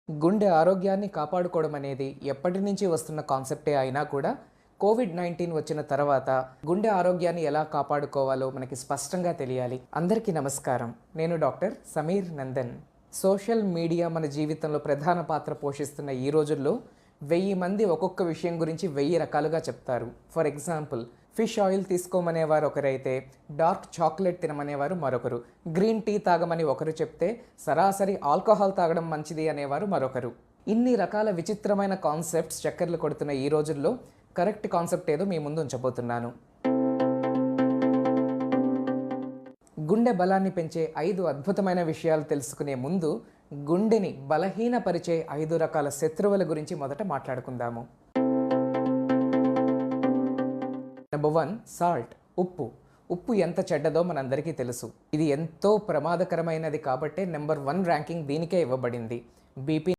గుండె ఆరోగ్యాన్ని కాపాడుకోవడం అనేది ఎప్పటి నుంచి వస్తున్న కాన్సెప్టే అయినా కూడా కోవిడ్-19 వచ్చిన తర్వాత గుండె ఆరోగ్యాన్ని ఎలా కాపాడుకోవాలో మనకి స్పష్టంగా తెలియాలి. అందరికీ నమస్కారం. నేను doctor Sameer Nandan. Social media మన జీవితంలో ప్రధాన పాత్ర పోషిస్తున్న ఈ రోజుల్లో 1000 మంది ఒక్కొక్క విషయం గురించి 1000 రకాలుగా చెప్తారు. ఫర్ ఎగ్జాంపుల్, ఫిష్ ఆయిల్ తీసుకోమనేవారు ఒకరైతే, డార్క్ చాక్లెట్ తినమనేవారు మరొకరు, గ్రీన్ టీ తాగమని ఒకరు చెప్తే, సరాసరి ఆల్కహాల్ తాగడం మంచిది అనేవారు మరొకరు. ఇన్ని రకాల విచిత్రమైన కాన్సెప్ట్స్ చక్కర్లు కొడుతున్న ఈ రోజుల్లో కరెక్ట్ కాన్సెప్ట్ ఏదో మీ ముందు ఉంచబోతున్నాను. గుండె బలాన్ని పెంచే 5 అద్భుతమైన విషయాలు తెలుసుకునే ముందు గుండెని బలహీనపరిచే 5 రకాల శత్రువుల గురించి మొదట మాట్లాడుకుందాము. Number 1, salt. ఉప్పు. ఉప్పు ఎంత చెడ్డదో మనందరికీ తెలుసు. ఇది ఎంతో ప్రమాదకరమైనది కాబట్టే నెంబర్ 1 ర్యాంకింగ్ దీనికే ఇవ్వబడింది. బీపీ